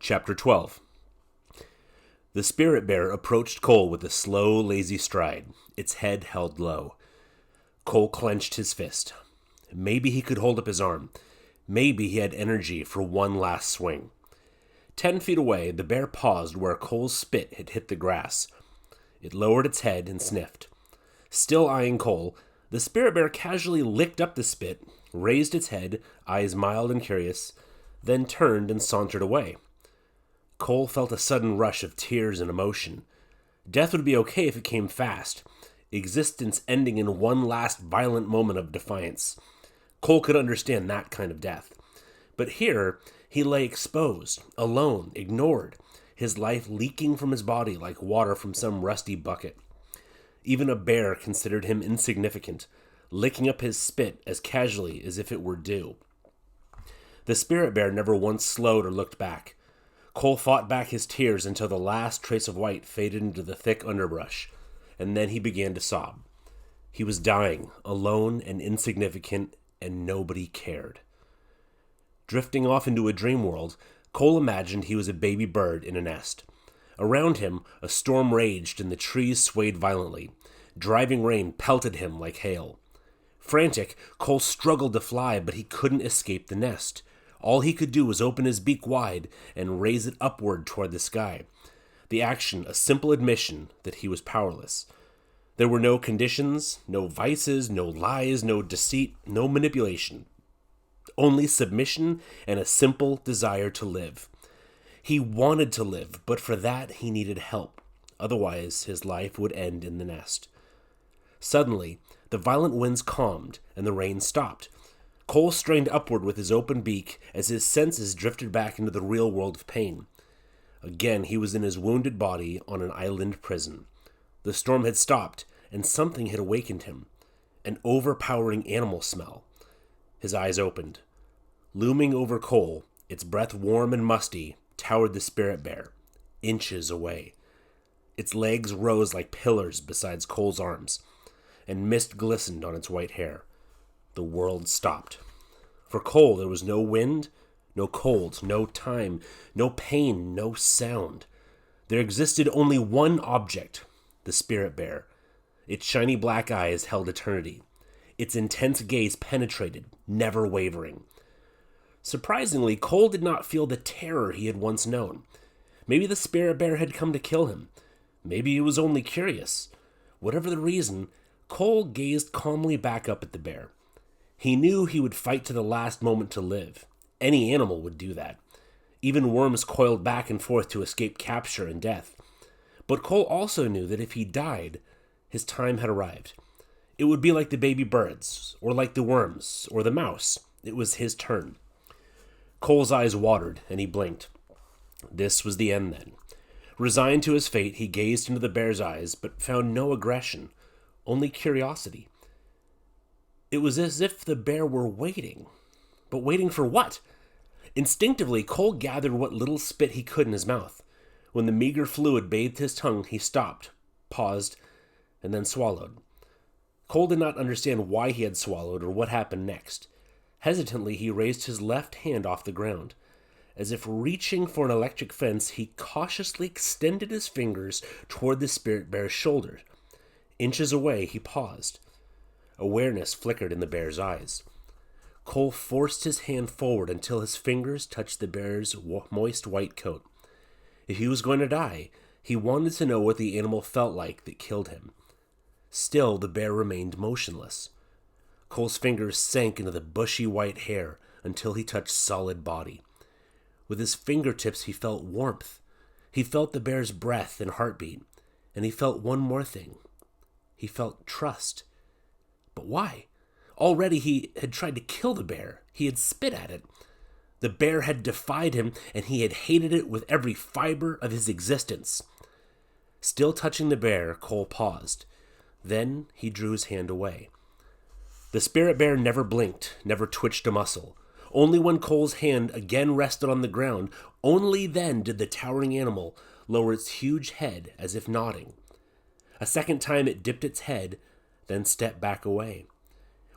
Chapter 12. The spirit bear approached Cole with a slow, lazy stride, its head held low. Cole clenched his fist. Maybe he could hold up his arm. Maybe he had energy for one last swing. 10 feet away, the bear paused where Cole's spit had hit the grass. It lowered its head and sniffed. Still eyeing Cole, the spirit bear casually licked up the spit, raised its head, eyes mild and curious, then turned and sauntered away. Cole felt a sudden rush of tears and emotion. Death would be okay if it came fast, existence ending in one last violent moment of defiance. Cole could understand that kind of death. But here, he lay exposed, alone, ignored, his life leaking from his body like water from some rusty bucket. Even a bear considered him insignificant, licking up his spit as casually as if it were dew. The spirit bear never once slowed or looked back. Cole fought back his tears until the last trace of white faded into the thick underbrush, and then he began to sob. He was dying, alone and insignificant, and nobody cared. Drifting off into a dream world, Cole imagined he was a baby bird in a nest. Around him, a storm raged and the trees swayed violently. Driving rain pelted him like hail. Frantic, Cole struggled to fly, but he couldn't escape the nest. All he could do was open his beak wide and raise it upward toward the sky. The action, a simple admission that he was powerless. There were no conditions, no vices, no lies, no deceit, no manipulation. Only submission and a simple desire to live. He wanted to live, but for that he needed help. Otherwise, his life would end in the nest. Suddenly, the violent winds calmed and the rain stopped. Cole strained upward with his open beak as his senses drifted back into the real world of pain. Again, he was in his wounded body on an island prison. The storm had stopped, and something had awakened him. An overpowering animal smell. His eyes opened. Looming over Cole, its breath warm and musty, towered the spirit bear, inches away. Its legs rose like pillars beside Cole's arms, and mist glistened on its white hair. The world stopped. For Cole, there was no wind, no cold, no time, no pain, no sound. There existed only one object, the spirit bear. Its shiny black eyes held eternity. Its intense gaze penetrated, never wavering. Surprisingly, Cole did not feel the terror he had once known. Maybe the spirit bear had come to kill him. Maybe he was only curious. Whatever the reason, Cole gazed calmly back up at the bear. He knew he would fight to the last moment to live. Any animal would do that. Even worms coiled back and forth to escape capture and death. But Cole also knew that if he died, his time had arrived. It would be like the baby birds, or like the worms, or the mouse. It was his turn. Cole's eyes watered, and he blinked. This was the end, then. Resigned to his fate, he gazed into the bear's eyes, but found no aggression, only curiosity. It was as if the bear were waiting. But waiting for what? Instinctively, Cole gathered what little spit he could in his mouth. When the meager fluid bathed his tongue, he stopped, paused, and then swallowed. Cole did not understand why he had swallowed or what happened next. Hesitantly, he raised his left hand off the ground. As if reaching for an electric fence, he cautiously extended his fingers toward the spirit bear's shoulder. Inches away, he paused. Awareness flickered in the bear's eyes. Cole forced his hand forward until his fingers touched the bear's moist white coat. If he was going to die, he wanted to know what the animal felt like that killed him. Still, the bear remained motionless. Cole's fingers sank into the bushy white hair until he touched solid body. With his fingertips, he felt warmth. He felt the bear's breath and heartbeat. And he felt one more thing. He felt trust. But why? Already he had tried to kill the bear. He had spit at it. The bear had defied him, and he had hated it with every fiber of his existence. Still touching the bear, Cole paused. Then he drew his hand away. The spirit bear never blinked, never twitched a muscle. Only when Cole's hand again rested on the ground, only then did the towering animal lower its huge head as if nodding. A second time it dipped its head, then stepped back away.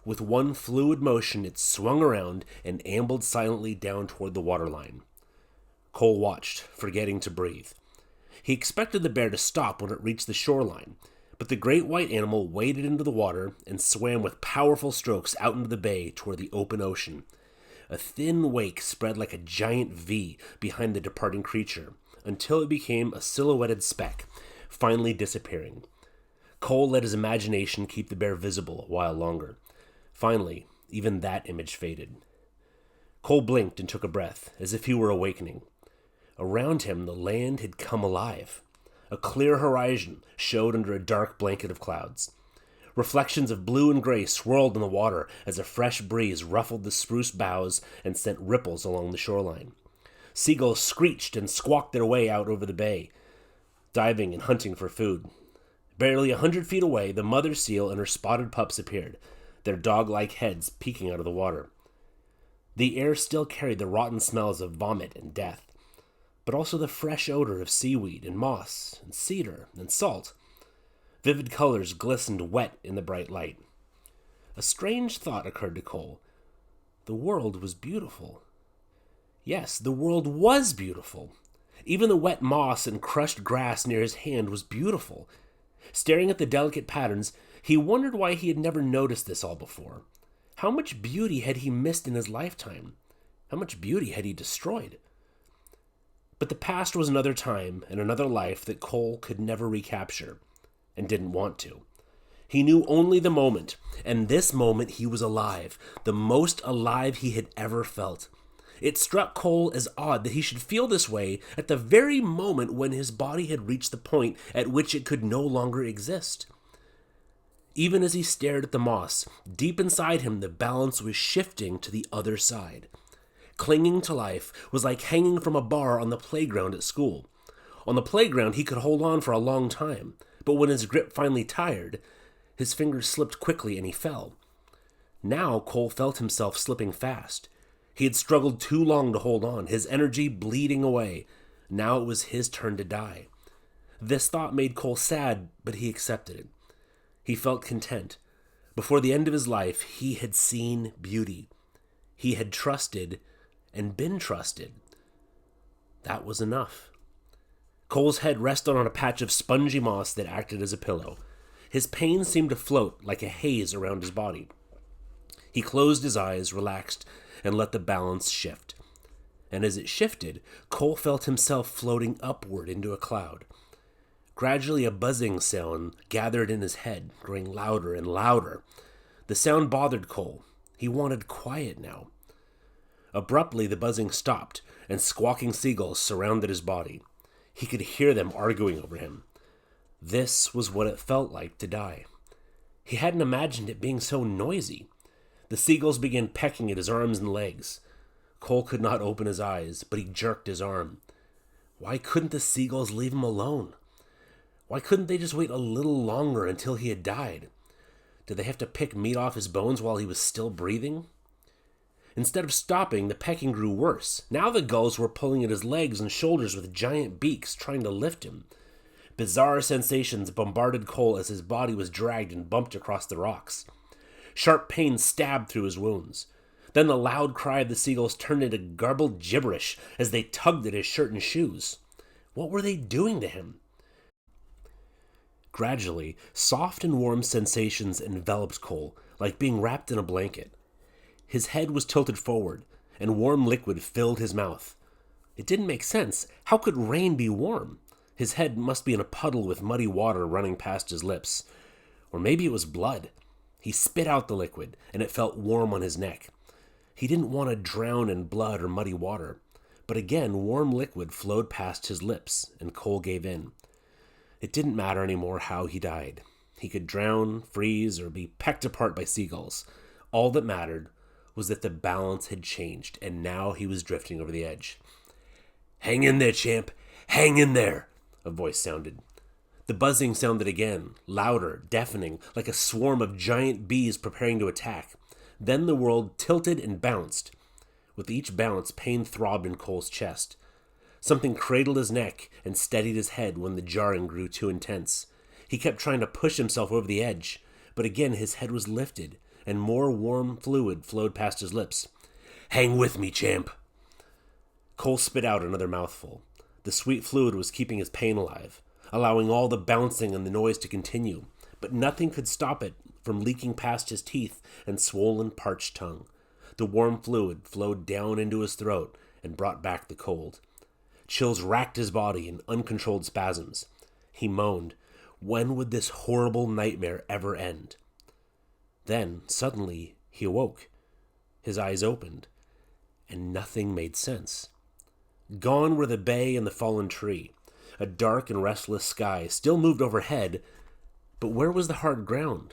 With one fluid motion, it swung around and ambled silently down toward the waterline. Cole watched, forgetting to breathe. He expected the bear to stop when it reached the shoreline, but the great white animal waded into the water and swam with powerful strokes out into the bay toward the open ocean. A thin wake spread like a giant V behind the departing creature, until it became a silhouetted speck, finally disappearing. Cole let his imagination keep the bear visible a while longer. Finally, even that image faded. Cole blinked and took a breath, as if he were awakening. Around him, the land had come alive. A clear horizon showed under a dark blanket of clouds. Reflections of blue and gray swirled in the water as a fresh breeze ruffled the spruce boughs and sent ripples along the shoreline. Seagulls screeched and squawked their way out over the bay, diving and hunting for food. Barely 100 feet away, the mother seal and her spotted pups appeared, their dog-like heads peeking out of the water. The air still carried the rotten smells of vomit and death, but also the fresh odor of seaweed and moss and cedar and salt. Vivid colors glistened wet in the bright light. A strange thought occurred to Cole. The world was beautiful. Yes, the world was beautiful. Even the wet moss and crushed grass near his hand was beautiful. Staring at the delicate patterns, he wondered why he had never noticed this all before. How much beauty had he missed in his lifetime? How much beauty had he destroyed? But the past was another time and another life that Cole could never recapture, and didn't want to. He knew only the moment, and this moment he was alive, the most alive he had ever felt. It struck Cole as odd that he should feel this way at the very moment when his body had reached the point at which it could no longer exist. Even as he stared at the moss, deep inside him the balance was shifting to the other side. Clinging to life was like hanging from a bar on the playground at school. On the playground he could hold on for a long time, but when his grip finally tired, his fingers slipped quickly and he fell. Now Cole felt himself slipping fast. He had struggled too long to hold on, his energy bleeding away. Now it was his turn to die. This thought made Cole sad, but he accepted it. He felt content. Before the end of his life, he had seen beauty. He had trusted and been trusted. That was enough. Cole's head rested on a patch of spongy moss that acted as a pillow. His pain seemed to float like a haze around his body. He closed his eyes, relaxed, and let the balance shift. And as it shifted, Cole felt himself floating upward into a cloud. Gradually, a buzzing sound gathered in his head, growing louder and louder. The sound bothered Cole. He wanted quiet now. Abruptly, the buzzing stopped, and squawking seagulls surrounded his body. He could hear them arguing over him. This was what it felt like to die. He hadn't imagined it being so noisy. The seagulls began pecking at his arms and legs. Cole could not open his eyes, but he jerked his arm. Why couldn't the seagulls leave him alone? Why couldn't they just wait a little longer until he had died? Did they have to pick meat off his bones while he was still breathing? Instead of stopping, the pecking grew worse. Now the gulls were pulling at his legs and shoulders with giant beaks, trying to lift him. Bizarre sensations bombarded Cole as his body was dragged and bumped across the rocks. Sharp pain stabbed through his wounds. Then the loud cry of the seagulls turned into garbled gibberish as they tugged at his shirt and shoes. What were they doing to him? Gradually, soft and warm sensations enveloped Cole, like being wrapped in a blanket. His head was tilted forward, and warm liquid filled his mouth. It didn't make sense. How could rain be warm? His head must be in a puddle with muddy water running past his lips. Or maybe it was blood. He spit out the liquid, and it felt warm on his neck. He didn't want to drown in blood or muddy water. But again, warm liquid flowed past his lips, and Cole gave in. It didn't matter anymore how he died. He could drown, freeze, or be pecked apart by seagulls. All that mattered was that the balance had changed, and now he was drifting over the edge. "Hang in there, champ! Hang in there!" a voice sounded. The buzzing sounded again, louder, deafening, like a swarm of giant bees preparing to attack. Then the world tilted and bounced. With each bounce, pain throbbed in Cole's chest. Something cradled his neck and steadied his head when the jarring grew too intense. He kept trying to push himself over the edge, but again his head was lifted, and more warm fluid flowed past his lips. "Hang with me, champ!" Cole spit out another mouthful. The sweet fluid was keeping his pain alive, allowing all the bouncing and the noise to continue, but nothing could stop it from leaking past his teeth and swollen, parched tongue. The warm fluid flowed down into his throat and brought back the cold. Chills racked his body in uncontrolled spasms. He moaned, when would this horrible nightmare ever end? Then, suddenly, he awoke. His eyes opened, and nothing made sense. Gone were the bay and the fallen tree. A dark and restless sky still moved overhead, but where was the hard ground?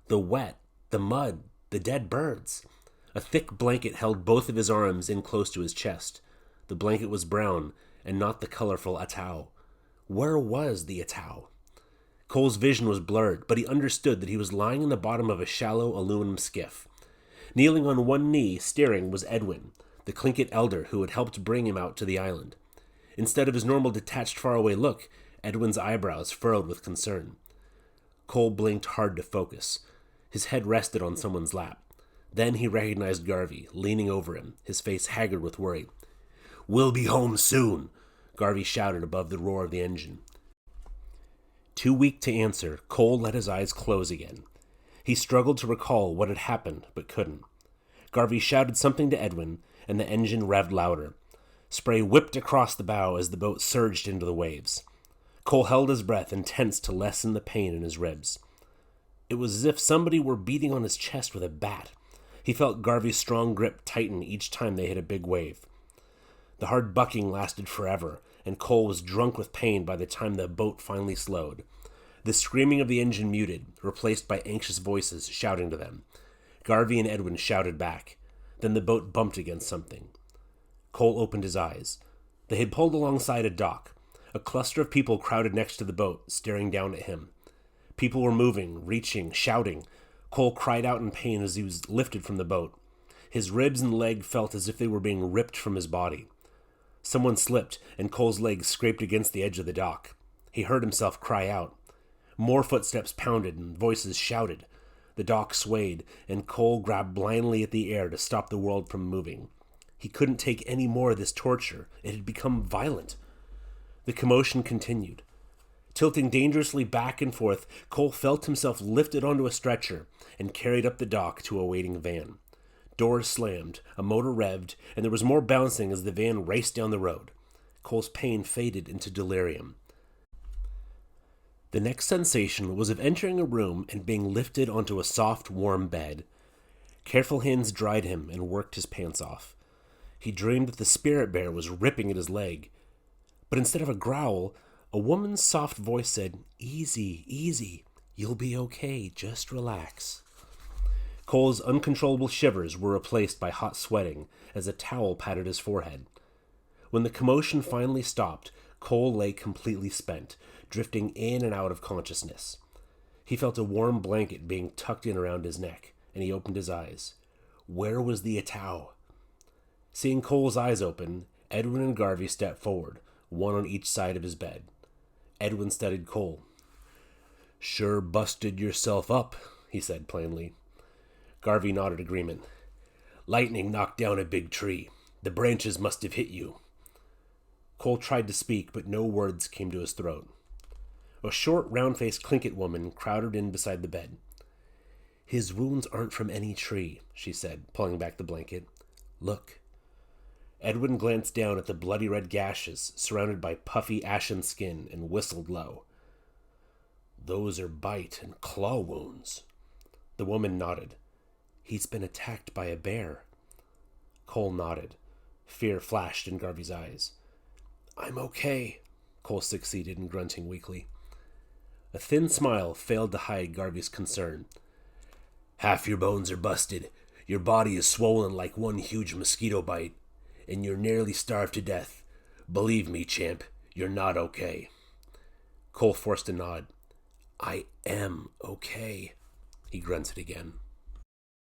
The wet, the mud, the dead birds? A thick blanket held both of his arms in close to his chest. The blanket was brown, and not the colorful atau. Where was the atau? Cole's vision was blurred, but he understood that he was lying in the bottom of a shallow aluminum skiff. Kneeling on one knee, staring, was Edwin, the Tlingit elder who had helped bring him out to the island. Instead of his normal detached faraway look, Edwin's eyebrows furrowed with concern. Cole blinked hard to focus. His head rested on someone's lap. Then he recognized Garvey, leaning over him, his face haggard with worry. "We'll be home soon," Garvey shouted above the roar of the engine. Too weak to answer, Cole let his eyes close again. He struggled to recall what had happened, but couldn't. Garvey shouted something to Edwin, and the engine revved louder. Spray whipped across the bow as the boat surged into the waves. Cole held his breath and tensed to lessen the pain in his ribs. It was as if somebody were beating on his chest with a bat. He felt Garvey's strong grip tighten each time they hit a big wave. The hard bucking lasted forever, and Cole was drunk with pain by the time the boat finally slowed. The screaming of the engine muted, replaced by anxious voices shouting to them. Garvey and Edwin shouted back. Then the boat bumped against something. Cole opened his eyes. They had pulled alongside a dock. A cluster of people crowded next to the boat, staring down at him. People were moving, reaching, shouting. Cole cried out in pain as he was lifted from the boat. His ribs and leg felt as if they were being ripped from his body. Someone slipped, and Cole's leg scraped against the edge of the dock. He heard himself cry out. More footsteps pounded, and voices shouted. The dock swayed, and Cole grabbed blindly at the air to stop the world from moving. He couldn't take any more of this torture. It had become violent. The commotion continued. Tilting dangerously back and forth, Cole felt himself lifted onto a stretcher and carried up the dock to a waiting van. Doors slammed, a motor revved, and there was more bouncing as the van raced down the road. Cole's pain faded into delirium. The next sensation was of entering a room and being lifted onto a soft, warm bed. Careful hands dried him and worked his pants off. He dreamed that the spirit bear was ripping at his leg. But instead of a growl, a woman's soft voice said, "Easy, easy. You'll be okay. Just relax." Cole's uncontrollable shivers were replaced by hot sweating as a towel patted his forehead. When the commotion finally stopped, Cole lay completely spent, drifting in and out of consciousness. He felt a warm blanket being tucked in around his neck, and he opened his eyes. Where was the atau? Seeing Cole's eyes open, Edwin and Garvey stepped forward, one on each side of his bed. Edwin studied Cole. "Sure busted yourself up," he said plainly. Garvey nodded agreement. "Lightning knocked down a big tree. The branches must have hit you." Cole tried to speak, but no words came to his throat. A short, round-faced Tlingit woman crowded in beside the bed. "His wounds aren't from any tree," she said, pulling back the blanket. "Look." Edwin glanced down at the bloody red gashes surrounded by puffy, ashen skin and whistled low. "Those are bite and claw wounds." The woman nodded. "He's been attacked by a bear." Cole nodded. Fear flashed in Garvey's eyes. "I'm okay," Cole succeeded in grunting weakly. A thin smile failed to hide Garvey's concern. "Half your bones are busted, your body is swollen like one huge mosquito bite, and you're nearly starved to death. Believe me, champ, you're not okay." Cole forced a nod. "I am okay," he grunted again.